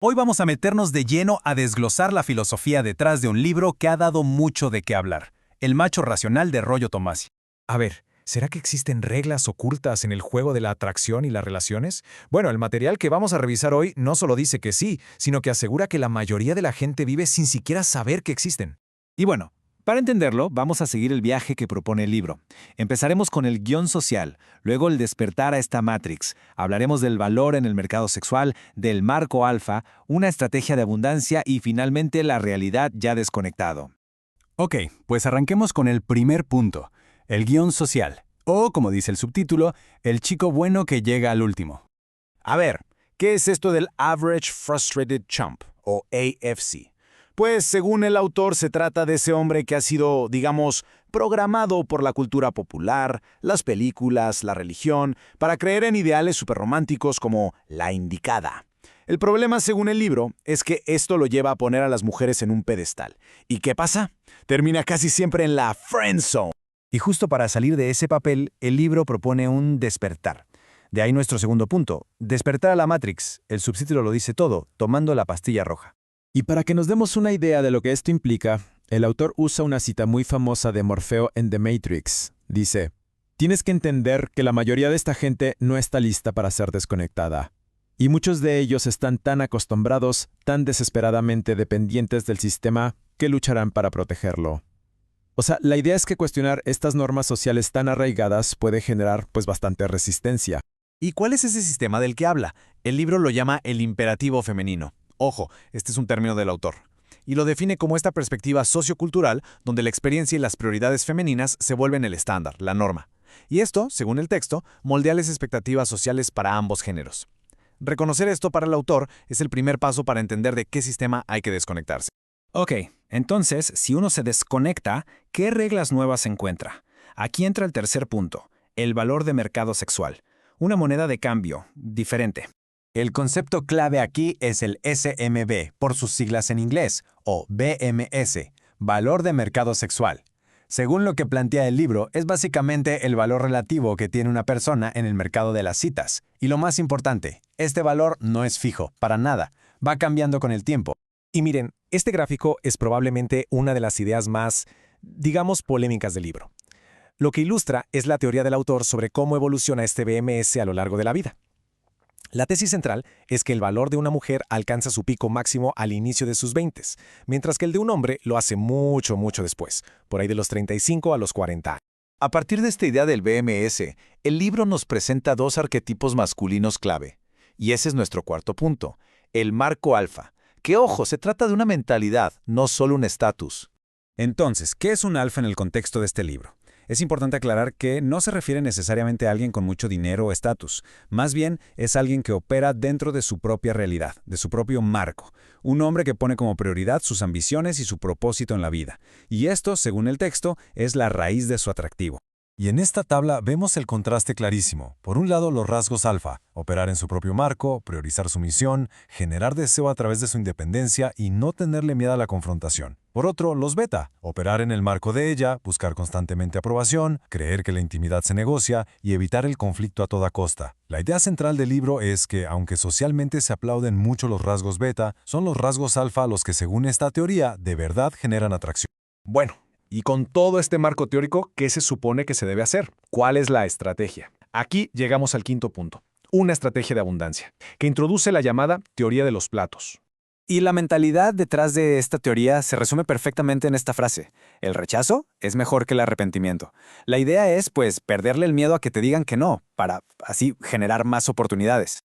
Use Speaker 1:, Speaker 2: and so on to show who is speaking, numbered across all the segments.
Speaker 1: Hoy vamos a meternos de lleno a desglosar la filosofía detrás de un libro que ha dado mucho de qué hablar, El macho racional de Rollo Tomassi.
Speaker 2: A ver, ¿será que existen reglas ocultas en el juego de la atracción y las relaciones? Bueno, el material que vamos a revisar hoy no solo dice que sí, sino que asegura que la mayoría de la gente vive sin siquiera saber que existen.
Speaker 3: Y bueno, para entenderlo, vamos a seguir el viaje que propone el libro. Empezaremos con el guión social, luego el despertar a esta Matrix. Hablaremos del valor en el mercado sexual, del marco alfa, una estrategia de abundancia y finalmente la realidad ya desconectado.
Speaker 1: Ok, pues arranquemos con el primer punto, el guión social, o como dice el subtítulo, el chico bueno que llega al último.
Speaker 2: A ver, ¿qué es esto del Average Frustrated Chump, o AFC? Pues según el autor se trata de ese hombre que ha sido, digamos, programado por la cultura popular, las películas, la religión, para creer en ideales superrománticos como la indicada. El problema, según el libro, es que esto lo lleva a poner a las mujeres en un pedestal. ¿Y qué pasa? Termina casi siempre en la friend zone.
Speaker 1: Y justo para salir de ese papel, el libro propone un despertar. De ahí nuestro segundo punto, despertar a la Matrix, el subtítulo lo dice todo, tomando la pastilla roja.
Speaker 4: Y para que nos demos una idea de lo que esto implica, el autor usa una cita muy famosa de Morfeo en The Matrix. Dice, tienes que entender que la mayoría de esta gente no está lista para ser desconectada. Y muchos de ellos están tan acostumbrados, tan desesperadamente dependientes del sistema, que lucharán para protegerlo. O sea, la idea es que cuestionar estas normas sociales tan arraigadas puede generar, bastante resistencia.
Speaker 5: ¿Y cuál es ese sistema del que habla? El libro lo llama el imperativo femenino. Ojo, este es un término del autor. Y lo define como esta perspectiva sociocultural donde la experiencia y las prioridades femeninas se vuelven el estándar, la norma. Y esto, según el texto, moldea las expectativas sociales para ambos géneros. Reconocer esto para el autor es el primer paso para entender de qué sistema hay que desconectarse.
Speaker 1: Ok, entonces, si uno se desconecta, ¿qué reglas nuevas encuentra? Aquí entra el tercer punto, el valor de mercado sexual. Una moneda de cambio, diferente. El concepto clave aquí es el SMB, por sus siglas en inglés, o BMS, valor de mercado sexual. Según lo que plantea el libro, es básicamente el valor relativo que tiene una persona en el mercado de las citas. Y lo más importante, este valor no es fijo, para nada, va cambiando con el tiempo.
Speaker 2: Y miren, este gráfico es probablemente una de las ideas más, digamos, polémicas del libro. Lo que ilustra es la teoría del autor sobre cómo evoluciona este BMS a lo largo de la vida. La tesis central es que el valor de una mujer alcanza su pico máximo al inicio de sus 20, mientras que el de un hombre lo hace mucho después, por ahí de los 35 a los 40 años.
Speaker 6: A partir de esta idea del BMS, el libro nos presenta dos arquetipos masculinos clave. Y ese es nuestro cuarto punto, el marco alfa. Que ojo, se trata de una mentalidad, no solo un estatus.
Speaker 1: Entonces, ¿qué es un alfa en el contexto de este libro? Es importante aclarar que no se refiere necesariamente a alguien con mucho dinero o estatus. Más bien, es alguien que opera dentro de su propia realidad, de su propio marco. Un hombre que pone como prioridad sus ambiciones y su propósito en la vida. Y esto, según el texto, es la raíz de su atractivo.
Speaker 7: Y en esta tabla vemos el contraste clarísimo. Por un lado, los rasgos alfa, operar en su propio marco, priorizar su misión, generar deseo a través de su independencia y no tenerle miedo a la confrontación. Por otro, los beta, operar en el marco de ella, buscar constantemente aprobación, creer que la intimidad se negocia y evitar el conflicto a toda costa. La idea central del libro es que, aunque socialmente se aplauden mucho los rasgos beta, son los rasgos alfa los que, según esta teoría, de verdad generan atracción.
Speaker 2: Bueno, y con todo este marco teórico, ¿qué se supone que se debe hacer? ¿Cuál es la estrategia? Aquí llegamos al quinto punto, una estrategia de abundancia, que introduce la llamada teoría de los platos.
Speaker 3: Y la mentalidad detrás de esta teoría se resume perfectamente en esta frase. El rechazo es mejor que el arrepentimiento. La idea es, perderle el miedo a que te digan que no, para así generar más oportunidades.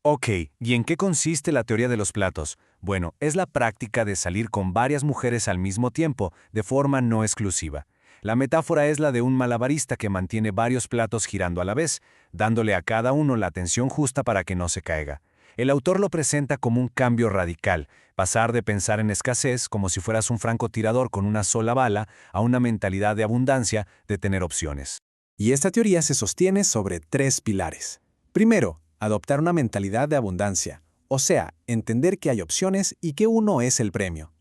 Speaker 5: Ok, ¿y en qué consiste la teoría de los platos? Bueno, es la práctica de salir con varias mujeres al mismo tiempo, de forma no exclusiva. La metáfora es la de un malabarista que mantiene varios platos girando a la vez, dándole a cada uno la atención justa para que no se caiga. El autor lo presenta como un cambio radical, pasar de pensar en escasez como si fueras un francotirador con una sola bala a una mentalidad de abundancia, de tener opciones.
Speaker 2: Y esta teoría se sostiene sobre 3 pilares. Primero, adoptar una mentalidad de abundancia, o sea, entender que hay opciones y que uno es el premio.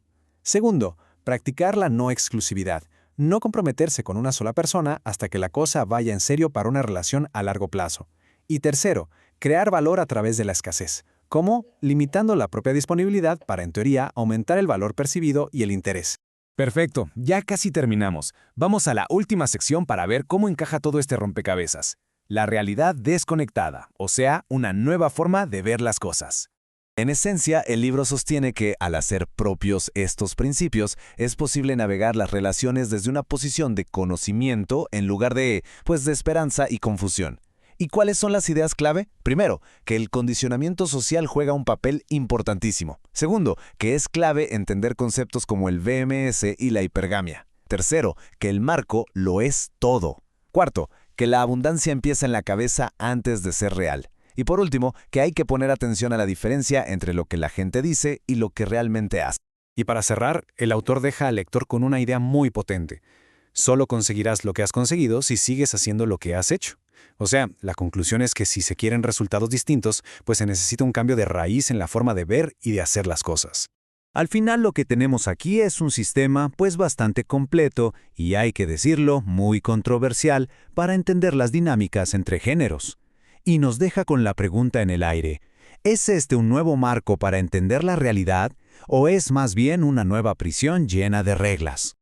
Speaker 2: Segundo, practicar la no exclusividad, no comprometerse con una sola persona hasta que la cosa vaya en serio para una relación a largo plazo. Y tercero, crear valor a través de la escasez,
Speaker 3: ¿Cómo? Limitando la propia disponibilidad para, en teoría, aumentar el valor percibido y el interés.
Speaker 5: Perfecto, ya casi terminamos. Vamos a la última sección para ver cómo encaja todo este rompecabezas. La realidad desconectada, o sea, una nueva forma de ver las cosas. En esencia, el libro sostiene que, al hacer propios estos principios, es posible navegar las relaciones desde una posición de conocimiento en lugar de esperanza y confusión. ¿Y cuáles son las ideas clave? Primero, que el condicionamiento social juega un papel importantísimo. Segundo, que es clave entender conceptos como el VMS y la hipergamia. Tercero, que el marco lo es todo. Cuarto, que la abundancia empieza en la cabeza antes de ser real. Y por último, que hay que poner atención a la diferencia entre lo que la gente dice y lo que realmente hace.
Speaker 1: Y para cerrar, el autor deja al lector con una idea muy potente. Solo conseguirás lo que has conseguido si sigues haciendo lo que has hecho. O sea, la conclusión es que si se quieren resultados distintos, pues se necesita un cambio de raíz en la forma de ver y de hacer las cosas.
Speaker 5: Al final lo que tenemos aquí es un sistema bastante completo y, hay que decirlo, muy controversial para entender las dinámicas entre géneros. Y nos deja con la pregunta en el aire: ¿es este un nuevo marco para entender la realidad o es más bien una nueva prisión llena de reglas?